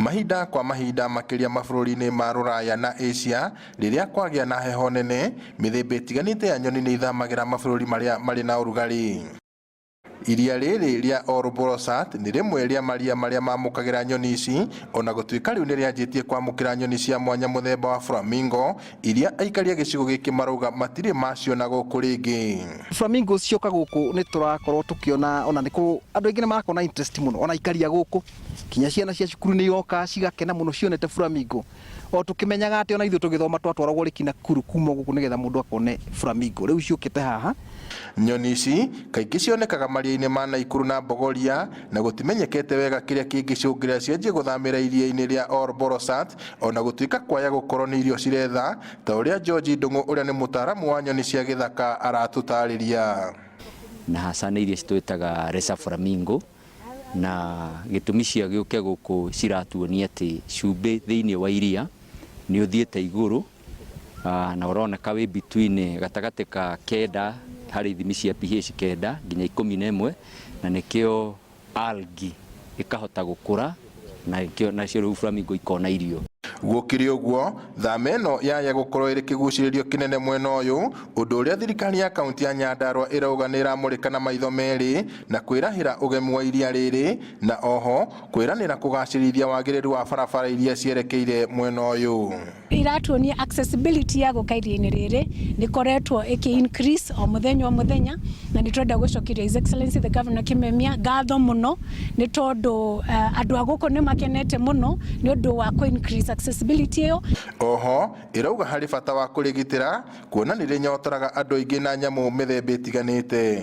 Mahinda kwa mahinda makiria mabũrũri-inĩ ma Rũraya na Asia rĩrĩa kwagĩa na heho nene, mĩthemba ĩtiganĩte ya nyoni nĩ ithamagĩra mabũrũri marĩa marĩ na ũrugarĩ. Iria rĩrĩ rĩa Ouroboros nĩ rĩmwe rĩa maria marĩa mamũkagĩra nyoni ici, ona gũtuĩka rĩu nĩ rĩanjĩtie kwamũkĩra nyoni cia mwanya mũthemba wa flamingo, iria aikari a gĩcigo gĩkĩ marauga matirĩ maciona gũkũ rĩngĩ. Flamingo cioka gũkũ nĩ tũrakorwo tũkĩona, ona nĩkũ andũ aingĩ nĩ marakorwo na interest mũno, ona aikari a gũkũ kinya ciana cia cukuru nĩ iroka cigakena mũno cionete flamingo. O tũkĩmenyaga atĩ ona ithuĩ tũgĩthoma twatwaragwo rĩki Nakuru kuma gũkũ nĩgetha mũndũ akone flamingo, rĩu ciũkĩte haha. Nyoni ici kaingĩ cionekaga maria-inĩ ma Naikuru na Bogoria, na gũtimenyekete wega kĩrĩa kĩngĩcũngĩrĩria cianjie gũthamĩra iria-inĩ rĩa Ouroboros, ona gũtuĩka kwaya gũkorwo nĩ irio ciretha, ta ũrĩa George Ndung'u ũrĩa nĩ mũtaaramu wa nyoni cia gĩthaka aratũtarĩria. Na hasa nĩ iria citwĩtaga Lesser flamingo, na gĩtũmi cia gĩũke gũkũ ciratuonia atĩ cumbĩ thĩinĩ wa iria nĩ ũthiĩte igũrũ, na ũroneka wĩ between gatagatĩ ka 9 harĩ ithimi cia pH 9 nginya 11, na nĩkĩo algae ĩkahota gũkũra, na nacio rĩu flamingo ikona irio. Gũkĩrĩ ũguo, thama ĩno yaya gũkorwo ĩrĩ kĩgucĩrĩrio kĩnene mwena ũyũ, ũndũ ũrĩa thirikari ya kaunti ya Nyandarua ĩrauga nĩ ĩramũrĩka na maitho merĩ na kwĩrahĩra ũgemu wa iria rĩrĩ, na oho kwĩranĩra kũgacĩrithia wagĩrĩru wa barabara iria cierekeire mwena ũyũ. Iratuonia accessibility ya gũka iria-inĩ rĩrĩ nĩ koretwo increase o mũthenya, na nĩ tũrenda gũcokeria His Excellency the Governor Kimemia ngatho mũno, nĩ tondũ andũ a gũkũ nĩ makenete mũno nĩ ũndũ wa increase accessibility ĩyo. Oho ĩrauga harĩ bata wa kũrĩgitĩra, kuona nĩ rĩnyotoraga andũ aingĩ na nyamũ mĩthemba ĩtiganĩte.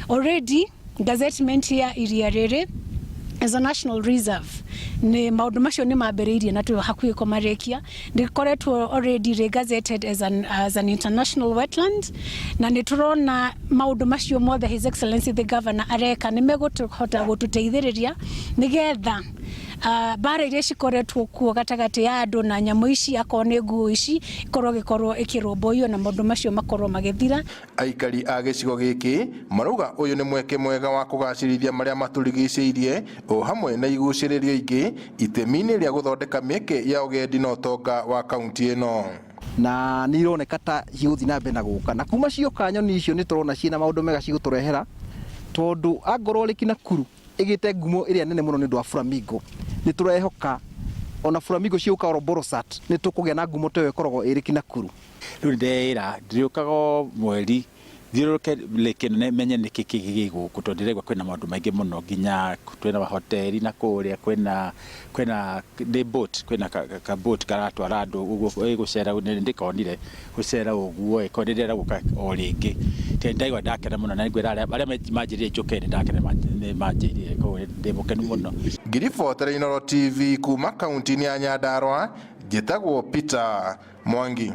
Already gazettement ya iria rĩrĩ as a national reserve nĩ maũndũ macio nĩ mambĩrĩirie na twĩ hakuhĩ kũmarĩkia. Nĩkoretwo already re-gazetted as an international wetland, na nĩ tũrona maũndũ macio mothe His Excellency the Governor areka nĩ megũhota gũtũteithĩrĩria nĩgetha bara iria cikoretwo kuo gatagatĩ ya andũ na nyamũ ici akorwo nĩ nguũ ici ikorwo ĩkĩrũmbũiyo na maũndũ macio makorwo magĩthira. Aikari a gĩcigo gĩkĩ marauga ũyũ nĩ mweke mwega wa kũgacĩrithia marĩa matũrigicĩirie, o hamwe na igucĩrĩrio ingĩ itemi-inĩ rĩa gũthondeka mĩeke ya ũgendi na ũtonga wa kaunti ĩno. Na nĩ ironeka ta cigũthiĩ na mbere na gũka, na kuma cioka nyoni icio nĩ tũrona ciĩna maũndũ mega cigũtũrehera, tondũ angorwo rĩki Nakuru ĩgĩte ngumo ĩrĩa nene mũno nĩ ũndũ wa flamingo, nĩ tũrehoka ona flamingo ciũka Ouroboros nĩ tũkũgĩa na ngumo ta ĩyo ĩkoragwo ĩrĩ Nakuru. Rĩu ndĩra ndĩũkaga mweri thiũrũke lake ĩno menye nĩkĩ gĩgũkũ, tondũ ndĩraigua kwĩna maũndũ maingĩ mũno, nginya kwĩna mahoteri na kũrĩa kwĩna boat, kwĩna ka boat karatwara andũ ũguo gũcera. Ndĩkonire gũcera ũguo ĩko ndĩrenda gũka o rĩngĩ, ndaigua ndakena mũno, na ngwĩra arĩa manjĩrĩire njũke nĩ ndakena nĩ manjĩrĩire, koguo ndĩ mũkenu mũno. Ngiribotere Inooro TV kuma kaunti-inĩ ya Nyandarua, njĩtagwo Peter Mwangi.